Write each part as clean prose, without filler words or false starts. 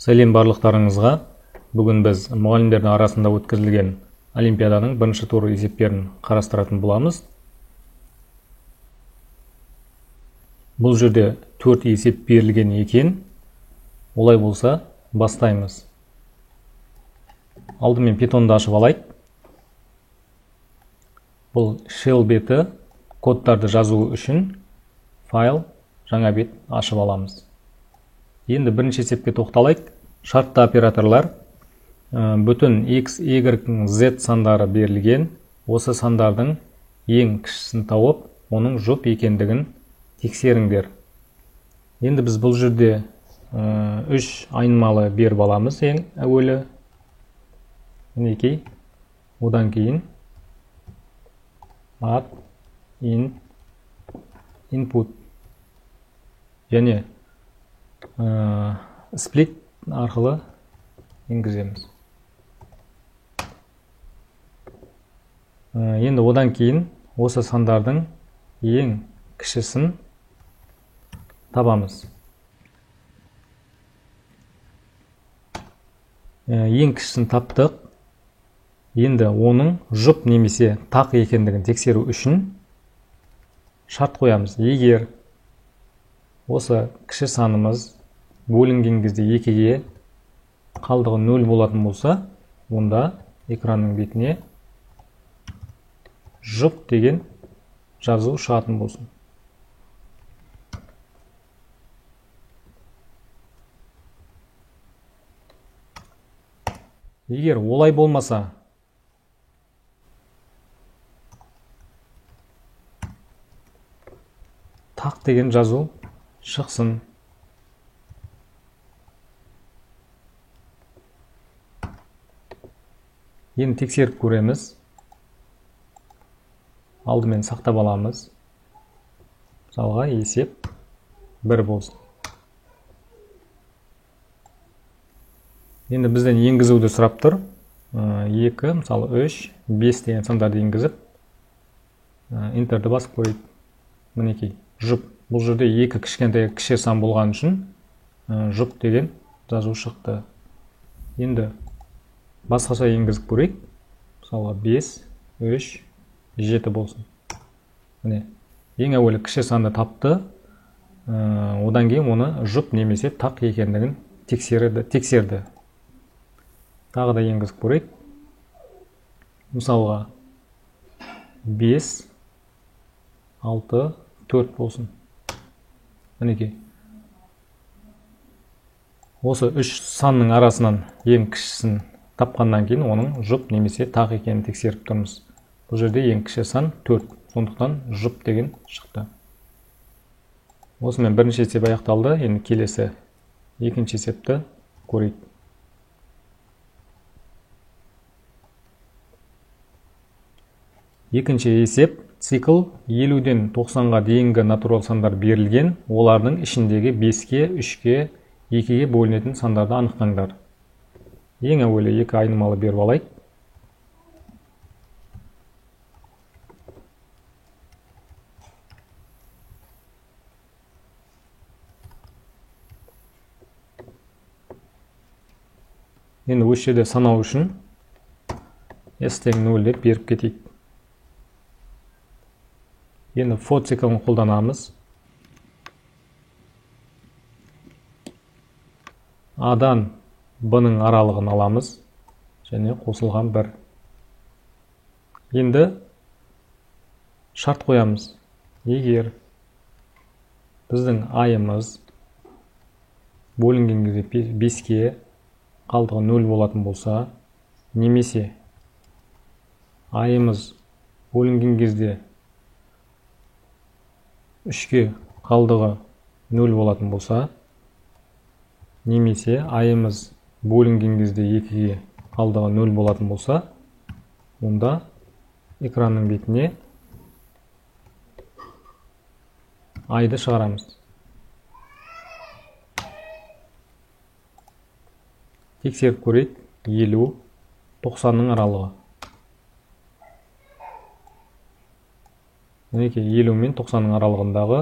Сәлем барлықтарыңызға. Бүгін біз мұғалімдердің арасында өткізілген олимпиаданың бірінші туры есептерін қарастыратын боламыз. Бұл жерде 4 есеп берілген екен. Олай болса, бастаймыз. Алдымен Python'ды ашып алайық. Бұл shell беті, кодтарды жазу үшін файл, жаңа бет ашып аламыз. Енді бірінші есепке тоқталайық. Шартты операторлар бүтін x, y, z сандары берілген. Осы сандардың ең кішісін тауып, оның жұп екендігін тексеріңдер. Енді біз бұл жерде 3 айнымалы беріп аламыз ең әуелі. Мінекей, одан кейін add in input және split арқылы енгіземіз. Енді одан кейін осы сандардың ең кішісін табамыз. Ең кішісін таптық. Енді оның жұп немесе тақ екендігін тексеру үшін шарт қоямыз. Егер осы кіші санымыз бөлінген кезде 2-ге қалдығы 0 болатын болса, онда экранның бетіне жұп деген жазу шығатын болсын. Егер олай болмаса, тақ деген жазу шықсын. Енді тексеріп көреміз. Алдымен сақтап аламыз. Мысалға есеп 1 болсын. Енді бізден енгізуді сұрап тұр. 2, мысалы 3, 5 деген сандарды енгізіп, интерді басып қойып. Мінекей, жұп. Бұл жерде 2 кішкентай кіші сан болған үшін жұп деген жазу шықты. Енді басқаша енгізіп көрейік. Мысалға 5, 3, 7 болсын. Міне, ең әуелі кіші санды тапты. Одан кейін оны жұп немесе тақ екендігін тексерді. Тағы да енгізіп көрейік. Мысалға 5, 6, 4 болсын. Мінекей. Осы 3 санның арасынан ең кішісін тапқаннан кейін оның жұп немесе тақ екенін тексеріп тұрмыз. Бұл жерде ең кіші сан 4. Сондықтан жұп деген шықты. Осымен бірінші есеп аяқталды. Енді келесі екінші есепті көрейік. Екінші есеп цикл 50-ден 90-ға дейінгі натурал сандар берілген. Олардың ішіндегі 5-ке, 3-ке, 2-ге бөлінетін сандарды анықтаңдар. Ең әуелі 2 айнымалы беріп алайық. Енді осы жерде санау үшін s тең 0 деп беріп кетейік. Енді for циклын қолданамыз. A-дан B-ның аралығын аламыз. Және қосылған 1. Енді шарт қоямыз. Егер біздің айымыз бөлінген кезде 5-ке қалдығы 0 болатын болса, немесе айымыз бөлінген кезде 3-ке қалдығы 0 болатын болса, немесе айымыз бөлінген кезде 2-ге қалдығы 0 болатын болса, онда экранның бетіне айды шығарамыз. Тексеріп көрейік. 50, 90-ның аралығы. Мінекей 50 мен 90-ның аралығындағы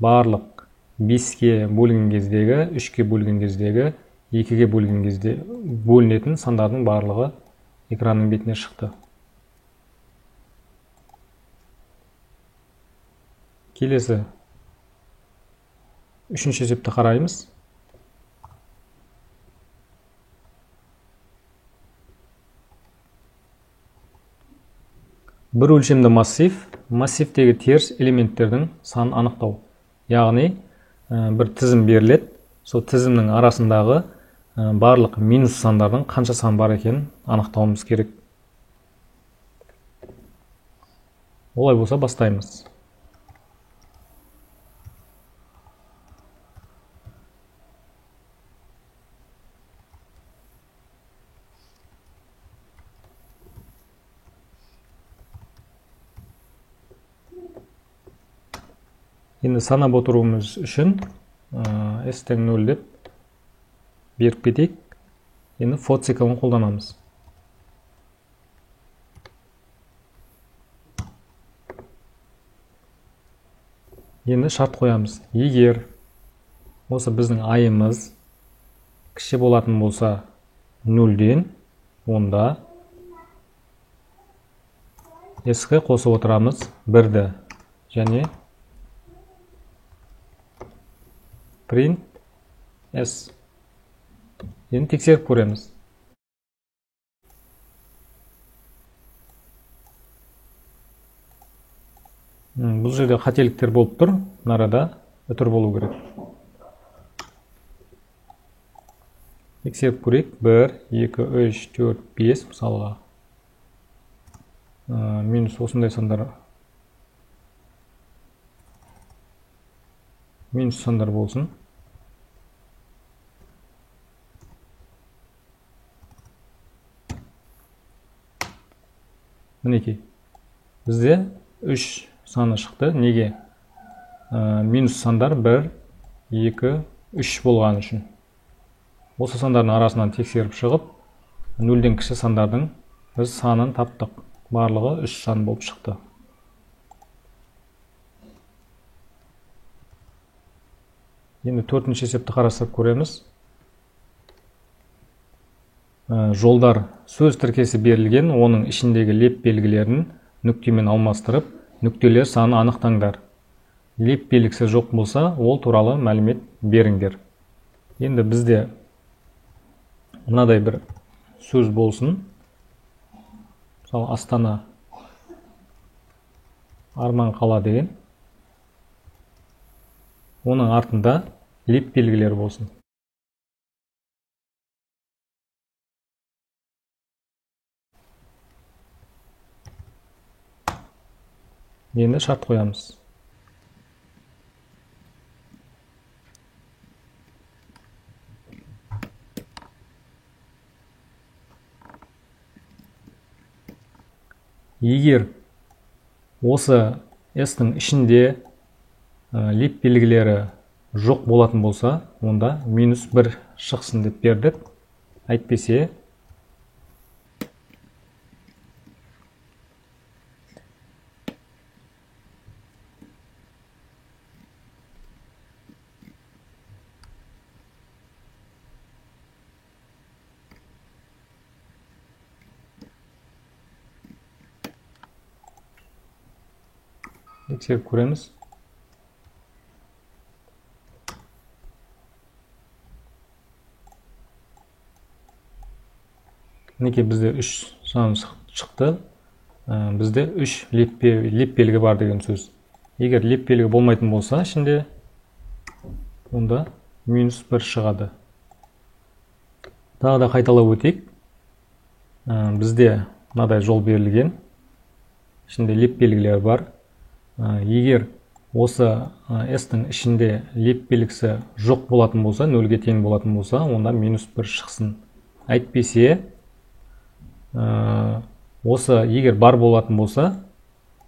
барлық 5-ке бөлінген кездегі, 3-ке бөлінген кездегі 2-ге бөлген кезде бөлінетін сандардың барлығы экранның бетіне шықты. Келесі үшінші есепті қараймыз. Бір өлшемді массив, массивтегі теріс элементтердің санын анықтау. Яғни, бір тізім беріледі, сол тізімнің арасындағы барлық минус сандардың қанша сан бар екенін анықтауымыз керек. Олай болса бастаймыз. Енді санап отыруымыз үшін s тең 0 деп беріп кетейік. Енді for циклын қолданамыз. Енді шарт қоямыз. Егер осы біздің айымыз кіші болатын болса 0-ден, онда s-ке қосып отырамыз 1-ді және print s. Енді тексеріп көреміз. Бұл жерде қателіктер болып тұр. Нарада үтір болу керек. Тексеріп көрейік. 1, 2, 3, 4, 5 мысалға. Минус осындай сандар. Минус сандар болсын. Мінекей. Бізде 3 саны шықты. Неге? Минус сандар 1, 2, 3 болған үшін. Осы сандардың арасынан тексеріп шығып, 0-ден кіші сандардың біз санын таптық. Барлығы 3 сан болып шықты. Енді 4-ші есепті қарастырып көреміз. Жолдар сөз тіркесі берілген, оның ішіндегі леп белгілерін нүктемен алмастырып, нүктелер санын анықтаңдар. Леп белгісі жоқ болса, ол туралы мәлімет беріңдер. Енді бізде мынадай бір сөз болсын. Мысалы, Астана арман қала деген. Оның артында леп белгілері болсын. Енді шарт қоямыз. Егер осы s-ның ішінде леп белгілері жоқ болатын болса, онда -1 шықсын деп бердік. Әйтпесе тексеріп көреміз. Неке бізде 3 сан шықты. Бізде 3 леп белгі бар деген сөз. Егер леп белгі болмайтын болса, ішінде онда -1 шығады. Тағы да қайталап өтейік. Бізде мынадай жол берілген. Ішінде леп белгілері бар. Егер осы s-ның ішінде леп белгісі жоқ болатын болса, 0-ге тең болатын болса, онда -1 шықсын. Әйтпесе, осы егер бар болатын болса,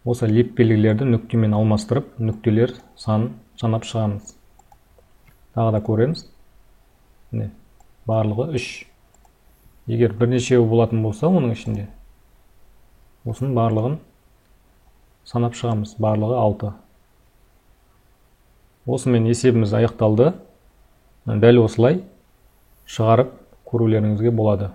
осы леп белгілерді нүктемен алмастырып, нүктелер санын санап шығамыз. Тағы да көреміз. Барлығы 3. Егер бірнешеу болатын болса, оның ішінде осының барлығын санап шығамыз. Барлығы 6. Осымен есебіміз аяқталды. Дәл осылай шығарып көрулеріңізге болады.